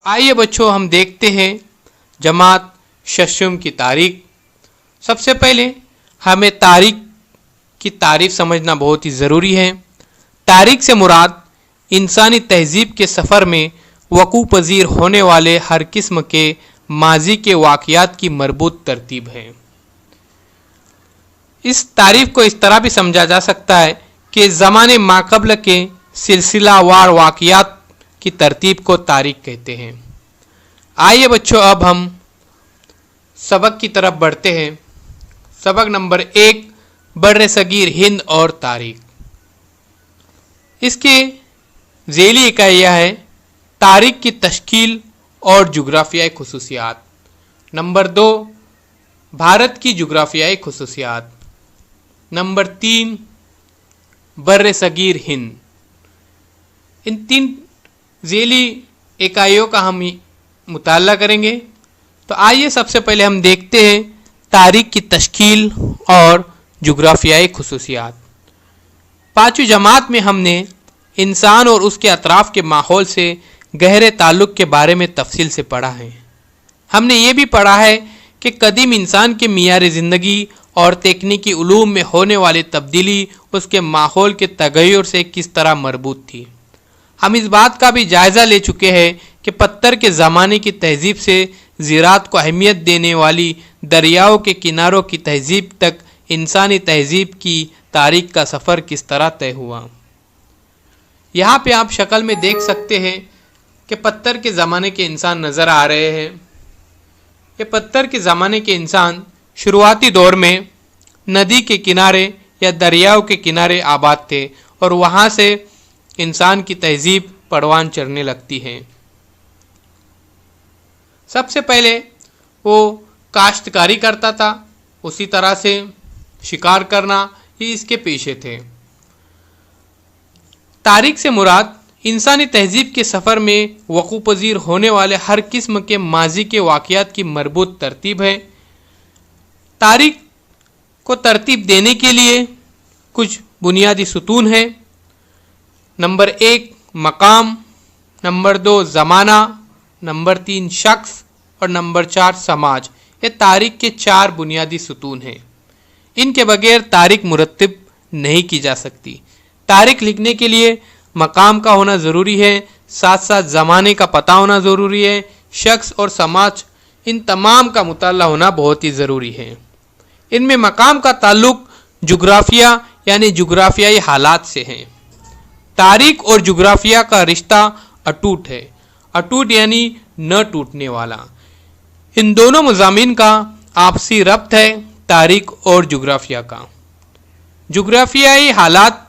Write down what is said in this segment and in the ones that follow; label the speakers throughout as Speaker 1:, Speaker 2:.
Speaker 1: आइए बच्चों, हम देखते हैं जमात शशम की तारीख। सबसे पहले हमें तारीख की तारीफ समझना बहुत ही ज़रूरी है। तारीख से मुराद इंसानी तहजीब के सफ़र में वकू पजीर होने वाले हर किस्म के माजी के वाक़यात की मरबूत तरतीब है। इस तारीफ को इस तरह भी समझा जा सकता है कि ज़माने माक़बल के सिलसिलावार वाक़यात की तरतीब को तारीख कहते हैं। आइए बच्चों, अब हम सबक की तरफ बढ़ते हैं। सबक नंबर 1, बर्र सगीर हिंद और तारीख। इसके ज़ेली इकाइयाँ है तारीख की तश्कील और जुग्राफियाई खुसूसियात। नंबर 2, भारत की जुग्राफियाई खुसूसियात। नंबर 3, बर्र सगीर हिंद। इन 3 ज़ेली इकाइयों का हम मुताला करेंगे। तो आइए सबसे पहले हम देखते हैं तारीख की तश्कील और जुग्राफियाई खुसूसियात। 5वीं जमात में हमने इंसान और उसके अतराफ़ के माहौल से गहरे ताल्लुक़ के बारे में तफसील से पढ़ा है। हमने ये भी पढ़ा है कि कदीम इंसान के मियार ज़िंदगी और तकनीकी उलूम में होने वाली तब्दीली उसके माहौल के तगय्युर से किस तरह मरबूत थी। हम इस बात का भी जायज़ा ले चुके हैं कि पत्थर के ज़माने की तहजीब से ज़राअत को अहमियत देने वाली दरियाओं के किनारों की तहजीब तक इंसानी तहजीब की तारीख का सफ़र किस तरह तय हुआ। यहाँ पे आप शक्ल में देख सकते हैं कि पत्थर के ज़माने के इंसान नज़र आ रहे हैं। ये पत्थर के ज़माने के इंसान शुरुआती दौर में नदी के किनारे या दरियाओं के किनारे आबाद थे और वहाँ से इंसान की तहजीब परवान चढ़ने लगती है। सबसे पहले वो काश्तकारी करता था, उसी तरह से शिकार करना ये इसके पेशे थे। तारीख से मुराद इंसानी तहजीब के सफ़र में वकू पजीर होने वाले हर किस्म के माजी के वाक़यात की मरबूत तरतीब है। तारीख को तरतीब देने के लिए कुछ बुनियादी सुतून हैं। नंबर 1, मकाम। नंबर 2, ज़माना। नंबर 3, शख्स। और नंबर 4, समाज। ये तारीख के 4 बुनियादी सुतून हैं। इनके बगैर तारीख मुरत्तिब नहीं की जा सकती। तारीख लिखने के लिए मकाम का होना ज़रूरी है, साथ साथ ज़माने का पता होना ज़रूरी है, शख्स और समाज, इन तमाम का मुताला होना बहुत ही ज़रूरी है। इनमें मकाम का ताल्लुक़ जुग्राफिया यानी जुग्राफियाई हालात से है। तारीख और जुग्राफिया का रिश्ता अटूट है। अटूट यानी न टूटने वाला। इन दोनों मज़ामीन का आपसी रब्त है तारीख और जुग्राफिया का। जुग्राफियाई हालात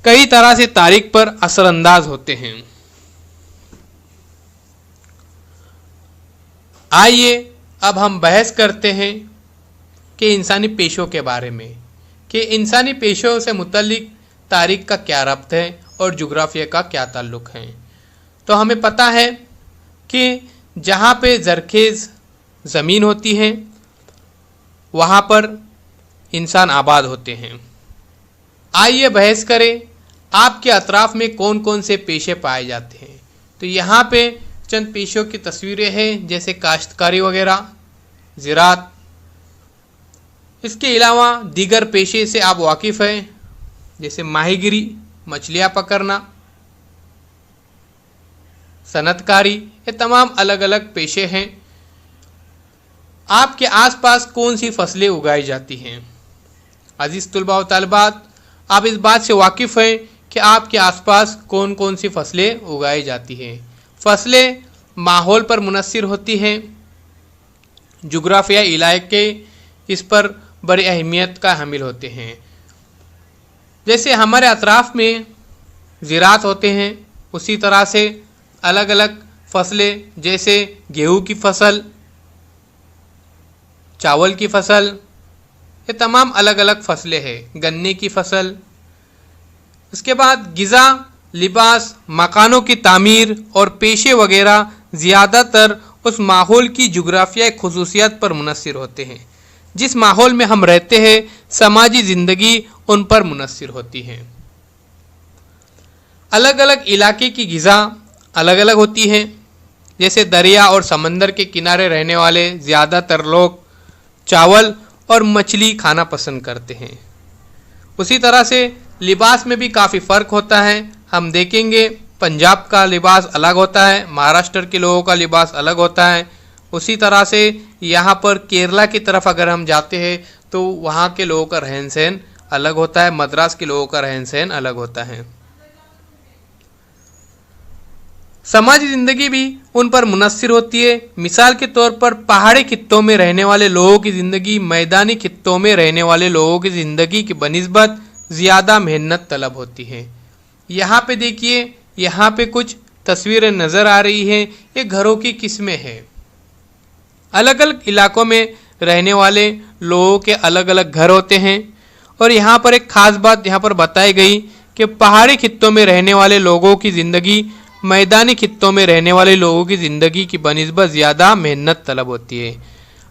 Speaker 1: कई तरह से तारीख पर असरअंदाज होते हैं। आइए अब हम बहस करते हैं कि इंसानी पेशों के बारे में, कि इंसानी पेशों से मुतल्लिक तारीख का क्या रब्त है और जुग्राफिया का क्या ताल्लुक़ है। तो हमें पता है कि जहाँ पे ज़रखेज़ ज़मीन होती है वहाँ पर इंसान आबाद होते हैं। आइए बहस करें आपके अतराफ़ में कौन कौन से पेशे पाए जाते हैं। तो यहाँ पे चंद पेशों की तस्वीरें हैं, जैसे काश्तकारी वगैरह, ज़राअत। इसके अलावा दीगर पेशे से आप वाकिफ़ हैं, जैसे माहीगिरी, मछलियाँ पकड़ना, सनतकारी। ये तमाम अलग अलग पेशे हैं। आपके आसपास कौन सी फसलें उगाई जाती हैं। अजीज़ तुलबा व तालिबात, आप इस बात से वाकिफ़ हैं कि आपके आसपास कौन कौन सी फसलें उगाई जाती हैं। फसलें माहौल पर मुनस्सिर होती हैं। जुग्राफियाई इलाके इस पर बड़ी अहमियत का हामिल होते हैं। जैसे हमारे अतराफ़ में ज़राअत होते हैं, उसी तरह से अलग अलग फसलें, जैसे गेहूं की फसल, चावल की फसल, ये तमाम अलग अलग फसलें हैं, गन्ने की फसल। उसके बाद ग़िज़ा, लिबास, मकानों की तामीर और पेशे वगैरह ज़्यादातर उस माहौल की जुग्राफियाई खुसूसियत पर मुनस्सिर होते हैं। जिस माहौल में हम रहते हैं, समाजी ज़िंदगी उन पर मुनस्सिर होती है। अलग अलग इलाके की ग़िज़ा अलग अलग होती है। जैसे दरिया और समंदर के किनारे रहने वाले ज़्यादातर लोग चावल और मछली खाना पसंद करते हैं। उसी तरह से लिबास में भी काफ़ी फ़र्क होता है। हम देखेंगे पंजाब का लिबास अलग होता है, महाराष्ट्र के लोगों का लिबास अलग होता है। उसी तरह से यहाँ पर केरला की तरफ अगर हम जाते हैं तो वहाँ के लोगों का रहन सहन अलग होता है, मद्रास के लोगों का रहन सहन अलग होता है। समाजी ज़िंदगी भी उन पर मुनस्सिर होती है। मिसाल के तौर पर पहाड़ी खित्तों में रहने वाले लोगों की ज़िंदगी मैदानी खित्तों में रहने वाले लोगों की ज़िंदगी की बनिस्बत ज़्यादा मेहनत तलब होती है। यहाँ पे देखिए, यहाँ पे कुछ तस्वीरें नज़र आ रही हैं। ये घरों की किस्में हैं। अलग अलग इलाकों में रहने वाले लोगों के अलग अलग घर होते हैं। और यहाँ पर एक ख़ास बात यहाँ पर बताई गई कि पहाड़ी खित्तों में रहने वाले लोगों की ज़िंदगी मैदानी खित्तों में रहने वाले लोगों की ज़िंदगी की बनिस्बत ज़्यादा मेहनत तलब होती है।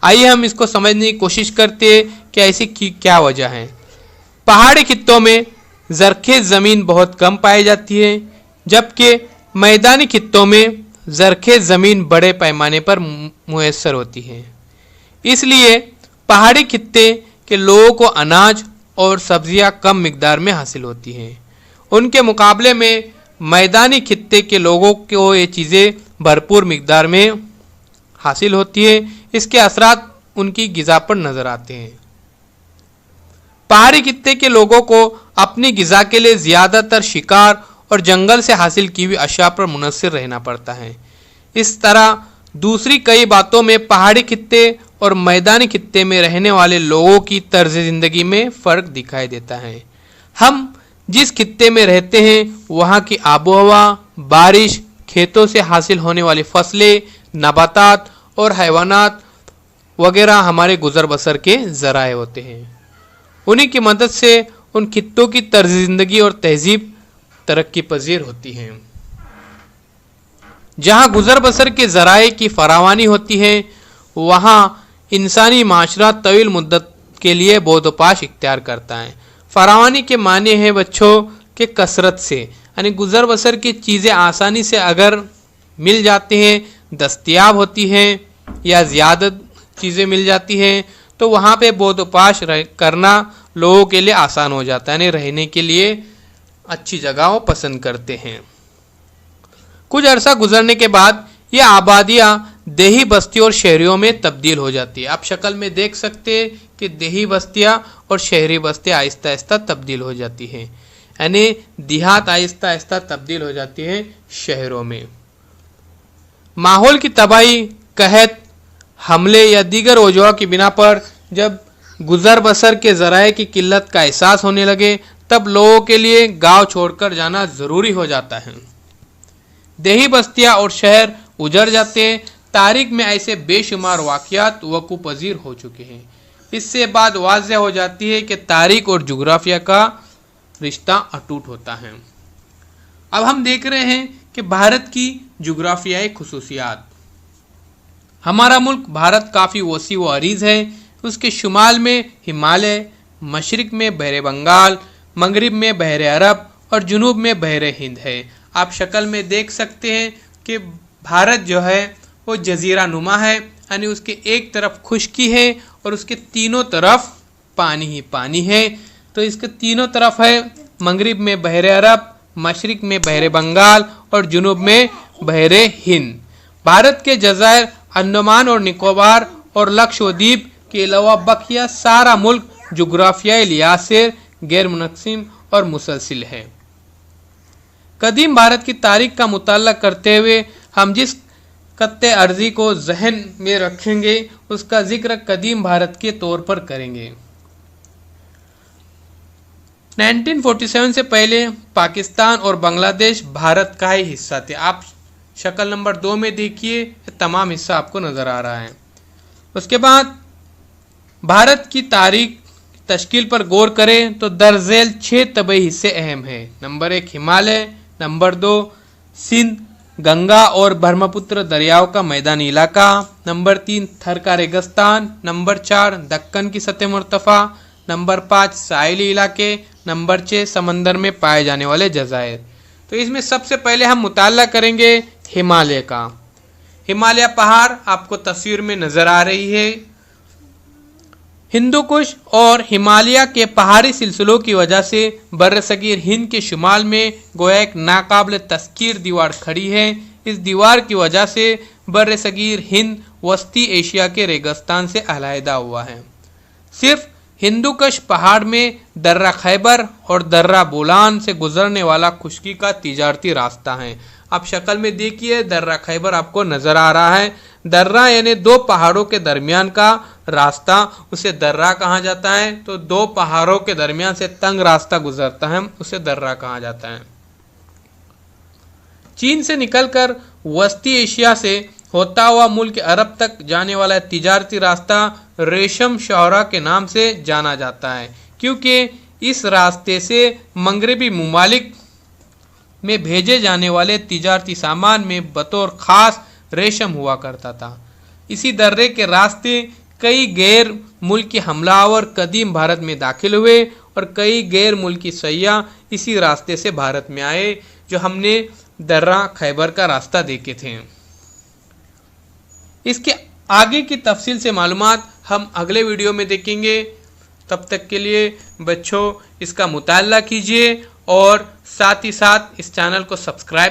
Speaker 1: आइए हम इसको समझने की कोशिश करते हैं कि ऐसी क्या वजह है। पहाड़ी खित्तों में ज़रख़ेज़ ज़मीन बहुत कम पाई जाती है, जबकि मैदानी खित्तों में ज़रख़ेज़ ज़मीन बड़े पैमाने पर मुयस्सर होती है। इसलिए पहाड़ी खित्ते के लोगों को अनाज और सब्जियां कम मिकदार में हासिल होती हैं। उनके मुकाबले में मैदानी खित्ते के लोगों को ये चीज़ें भरपूर मिकदार में हासिल होती है। इसके असरात उनकी ग़िज़ा पर नज़र आते हैं। पहाड़ी खित्ते के लोगों को अपनी ग़िज़ा के लिए ज़्यादातर शिकार और जंगल से हासिल की हुई अशिया पर मुनस्सिर रहना पड़ता है। इस तरह दूसरी कई बातों में पहाड़ी खित्ते और मैदानी खित्ते में रहने वाले लोगों की तर्ज ज़िंदगी में फ़र्क दिखाई देता है। हम जिस खित्ते में रहते हैं वहाँ की आबोहवा, बारिश, खेतों से हासिल होने वाली फसलें, नबातात और हैवानात वगैरह हमारे गुजर बसर के ज़राए होते हैं। उन्हीं की मदद से उन खित्तों की तर्ज ज़िंदगी और तहजीब तरक्की पजीर होती हैं। जहाँ गुजर बसर के ज़राए की फरावानी होती है वहाँ इंसानी माशरा तवील मुद्दत के लिए बोधोपाश इख्तियार करता है। फरावानी के माने हैं बच्चों के कसरत से, यानी गुजर बसर की चीज़ें आसानी से अगर मिल जाती हैं, दस्तयाब होती हैं या ज़्यादा चीज़ें मिल जाती हैं तो वहाँ पे बोधोपाश करना लोगों के लिए आसान हो जाता है, यानी रहने के लिए अच्छी जगह पसंद करते हैं। कुछ अरसा गुजरने के बाद ये आबादियाँ देही बस्तियों और शहरियों में तब्दील हो जाती है। आप शक्ल में देख सकते हैं कि देही बस्तियाँ और शहरी बस्तियाँ आहिस्ता आहिस्ता तब्दील हो जाती हैं, यानी देहात आहिस्ता आहिस्ता तब्दील हो जाती है शहरों में। माहौल की तबाही, कहत, हमले या दीगर वजहों की बिना पर जब गुजर बसर के ज़राए की किल्लत का एहसास होने लगे तब लोगों के लिए गांव छोड़कर जाना ज़रूरी हो जाता है। देही बस्तियाँ और शहर उजड़ जाते हैं। तारीख में ऐसे बेशुमार वाक़यात वक़ू पजीर हो चुके हैं। इससे बाद वाज़ेह हो जाती है कि तारीख और जुग्राफिया का रिश्ता अटूट होता है। अब हम देख रहे हैं कि भारत की जुग्राफियाई खुसूसियात। हमारा मुल्क भारत काफ़ी वसी व अरीज़ है। उसके शुमाल में हिमालय, मशरिक में बहर बंगाल, मगरिब में बहर अरब और जुनूब में बहर हिंद है। आप शक्ल में देख सकते हैं कि भारत जो है वो जजीरा नुमा है, यानी उसके एक तरफ खुश्की है और उसके तीनों तरफ पानी ही पानी है। तो इसके तीनों तरफ है, मगरिब में बहर अरब, मशरिक में बहर बंगाल और जुनूब में बहर हिंद। भारत के जज़ायर अंडमान और निकोबार और लक्षद्वीप के अलावा बकिया सारा मुल्क जुग्राफियाई लिहाज से गैर मुनक़सिम और मुसलसिल है। कदीम भारत की तारीख का मुताला करते हुए हम जिस खत्ते अर्जी को जहन में रखेंगे उसका जिक्र कदीम भारत के तौर पर करेंगे। 1947 से पहले पाकिस्तान और बांग्लादेश भारत का ही हिस्सा थे। आप शक्ल नंबर 2 में देखिए, तमाम हिस्सा आपको नज़र आ रहा है। उसके बाद भारत की तारीख तश्कील पर गौर करें तो दरअसल 6 तबई हिस्से अहम हैं। नंबर 1 हिमालय, नंबर 2 सिंध, गंगा और ब्रह्मपुत्र दरियाओं का मैदानी इलाका, नंबर 3 थर का रेगिस्तान, नंबर 4 दक्कन की सतह मुर्तफ़ा, नंबर 5 साहिली इलाके, नंबर 6 समंदर में पाए जाने वाले जज़ायर। तो इसमें सबसे पहले हम मुताला करेंगे हिमालय का। हिमालय पहाड़ आपको तस्वीर में नजर आ रही है। हिंदू कुश और हिमालय के पहाड़ी सिलसिलों की वजह से बर्रसगीर हिंद के शुमाल में गोया एक नाकाबिल तस्कीर दीवार खड़ी है। इस दीवार की वजह से बर्रसगीर हिंद वस्ती एशिया के रेगिस्तान से अलहदा हुआ है। सिर्फ हिंदूकुश पहाड़ में दर्रा खैबर और दर्रा बोलान से गुजरने वाला खुश्की का तिजारती रास्ता है। आप शक्ल में देखिए, दर्रा खैबर आपको नजर आ रहा है। दर्रा यानी दो पहाड़ों के दरमियान का रास्ता, उसे दर्रा कहा जाता है। तो दो पहाड़ों के दरमियान से तंग रास्ता गुजरता है, उसे दर्रा कहा जाता है। चीन से निकलकर वस्ती एशिया से होता हुआ मुल्क अरब तक जाने वाला तिजारती रास्ता रेशम शौरा के नाम से जाना जाता है, क्योंकि इस रास्ते से मगरबी ममालिक में भेजे जाने वाले तिजारती सामान में बतौर खास रेशम हुआ करता था। इसी दर्रे के रास्ते कई गैर मुल्की हमलावर कदीम भारत में दाखिल हुए और कई गैर मुल्की सयाह इसी रास्ते से भारत में आए, जो हमने दर्रा खैबर का रास्ता देखे थे। इसके आगे की तफसील से मालूमात हम अगले वीडियो में देखेंगे। तब तक के लिए बच्चों इसका मुताला कीजिए और साथ ही साथ इस चैनल को सब्सक्राइब